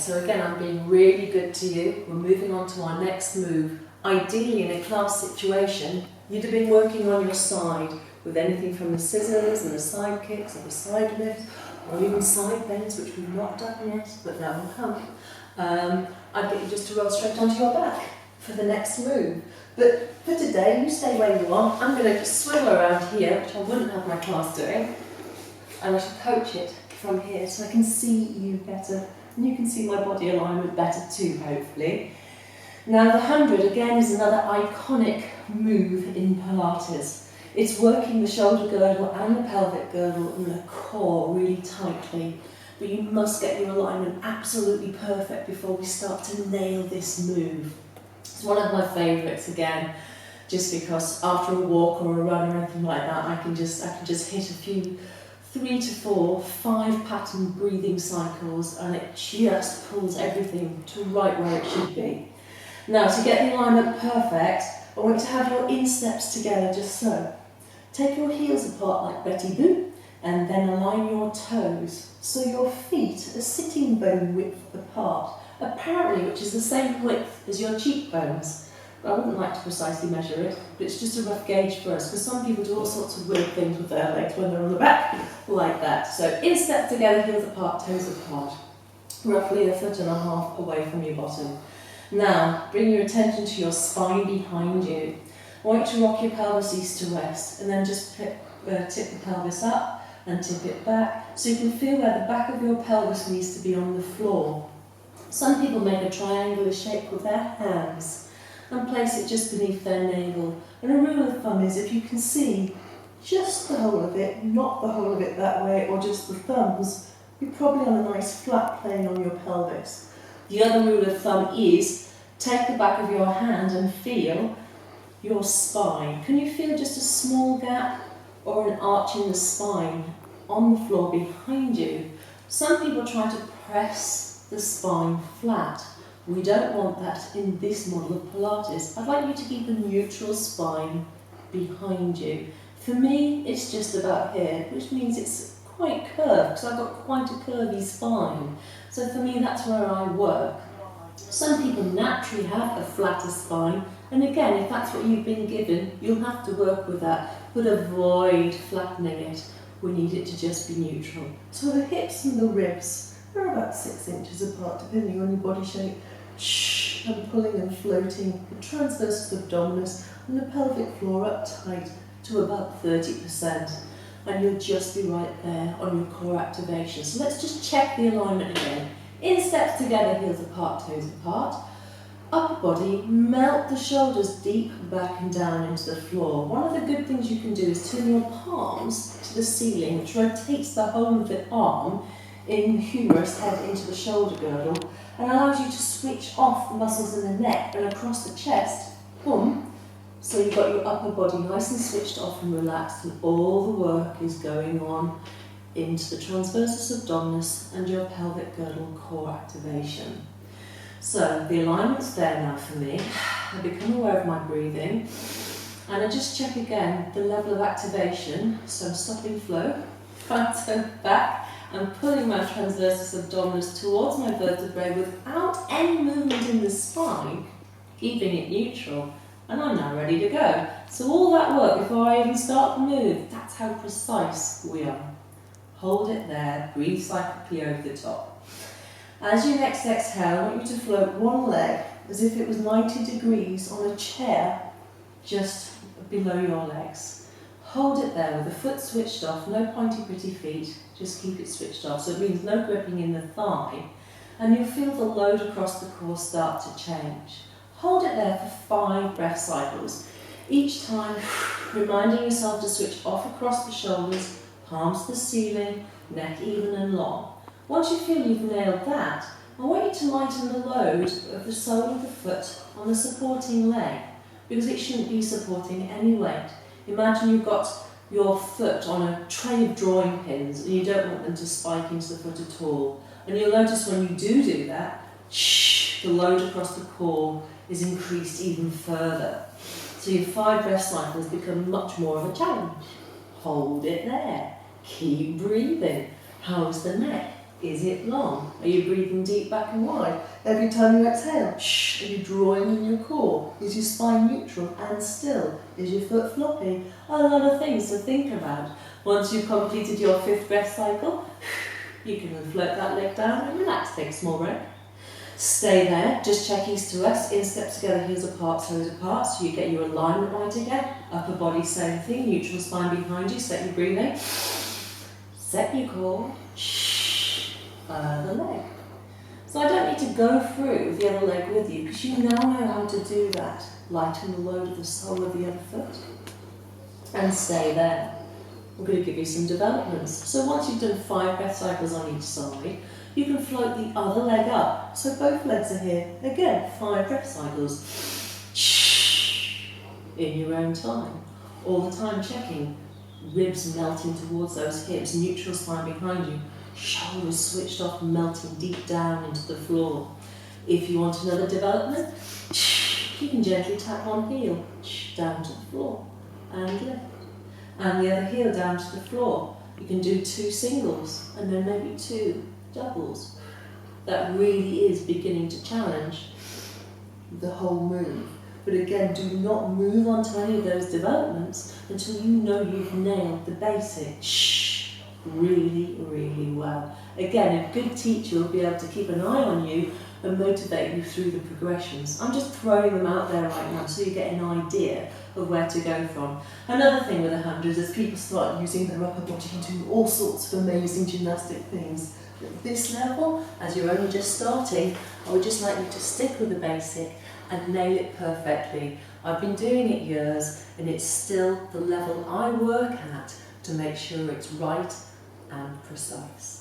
so again, I'm being really good to you. We're moving on to our next move. Ideally, in a class situation, you'd have been working on your side with anything from the scissors and the side kicks or the side lifts, or even side bends, which we've not done yet, but that will come. I'd get you just to roll straight onto your back for the next move. But for today, you stay where you are. I'm going to swing around here, which I wouldn't have my class doing, and I shall coach it from here so I can see you better, and you can see my body alignment better too, hopefully. Now the 100 again is another iconic move in Pilates. It's working the shoulder girdle and the pelvic girdle and the core really tightly, but you must get your alignment absolutely perfect before we start to nail this move. It's one of my favourites again, just because after a walk or a run or anything like that, I can just hit a few 3 to 4, 5 pattern breathing cycles, and it just pulls everything to right where it should be. Now, to get the alignment perfect, I want you to have your insteps together just so. Take your heels apart like Betty Boop, and then align your toes so your feet are sitting bone width apart, apparently which is the same width as your cheekbones. I wouldn't like to precisely measure it, but it's just a rough gauge for us, because some people do all sorts of weird things with their legs when they're on the back, like that. So instep together, heels apart, toes apart, roughly 1.5 feet away from your bottom. Now, bring your attention to your spine behind you. I want you to rock your pelvis east to west, and then just tip the pelvis up and tip it back, so you can feel where the back of your pelvis needs to be on the floor. Some people make a triangular shape with their hands and place it just beneath their navel. And a rule of thumb is if you can see just the whole of it, not the whole of it that way, or just the thumbs, you're probably on a nice flat plane on your pelvis. The other rule of thumb is take the back of your hand and feel your spine. Can you feel just a small gap or an arch in the spine on the floor behind you? Some people try to press the spine flat. We don't want that in this model of Pilates. I'd like you to keep a neutral spine behind you. For me, it's just about here, which means it's quite curved, because I've got quite a curvy spine. So for me, that's where I work. Some people naturally have a flatter spine, and again, if that's what you've been given, you'll have to work with that, but avoid flattening it. We need it to just be neutral. So the hips and the ribs are about 6 inches apart, depending on your body shape. And pulling and floating the transversus abdominis and the pelvic floor up tight to about 30%. And you'll just be right there on your core activation. So let's just check the alignment again. Insteps together, heels apart, toes apart. Upper body, melt the shoulders deep back and down into the floor. One of the good things you can do is turn your palms to the ceiling, which rotates the whole of the arm in humerus head into the shoulder girdle, and allows you to switch off the muscles in the neck and across the chest. Boom. So you've got your upper body nice and switched off and relaxed, and all the work is going on into the transversus abdominis and your pelvic girdle core activation. So the alignment's there now for me. I become aware of my breathing, and I just check again the level of activation. So I'm stopping flow, front and back, and pulling my transversus abdominis towards my vertebrae without any movement in the spine, keeping it neutral, and I'm now ready to go. So all that work before I even start the move, that's how precise we are. Hold it there, breathe cyclically over the top. As you next exhale, I want you to float one leg as if it was 90 degrees on a chair just below your legs. Hold it there with the foot switched off, no pointy pretty feet, just keep it switched off. So it means no gripping in the thigh, and you'll feel the load across the core start to change. Hold it there for 5 breath cycles. Each time, reminding yourself to switch off across the shoulders, palms to the ceiling, neck even and long. Once you feel you've nailed that, I want you to lighten the load of the sole of the foot on the supporting leg, because it shouldn't be supporting any weight. Imagine you've got your foot on a tray of drawing pins and you don't want them to spike into the foot at all. And you'll notice when you do that, the load across the core is increased even further. So your 5 breath cycles become much more of a challenge. Hold it there. Keep breathing. How's the neck? Is it long? Are you breathing deep back and wide? Every time you exhale, shh, are you drawing in your core? Is your spine neutral and still? Is your foot floppy? A lot of things to think about. Once you've completed your 5th breath cycle, you can then float that leg down and relax, take a small break. Stay there, just check east to west, instep together, heels apart, toes apart, so you get your alignment right again. Upper body, same thing, neutral spine behind you, set your breathing. Set your core, other leg. So I don't need to go through the other leg with you, because you now know how to do that. Lighten the load of the sole of the other foot. And stay there. We're going to give you some developments. So once you've done 5 breath cycles on each side, you can float the other leg up. So both legs are here. Again, 5 breath cycles. In your own time. All the time checking. Ribs melting towards those hips. Neutral spine behind you. Shoulders switched off, melting deep down into the floor. If you want another development, you can gently tap one heel down to the floor and lift. And the other heel down to the floor. You can do 2 singles and then maybe 2 doubles. That really is beginning to challenge the whole move. But again, do not move on to any of those developments until you know you've nailed the basic really, really well. Again, a good teacher will be able to keep an eye on you and motivate you through the progressions. I'm just throwing them out there right now so you get an idea of where to go from. Another thing with 100 is people start using their upper body and do all sorts of amazing gymnastic things. At this level, as you're only just starting, I would just like you to stick with the basic and nail it perfectly. I've been doing it years and it's still the level I work at to make sure it's right and precise.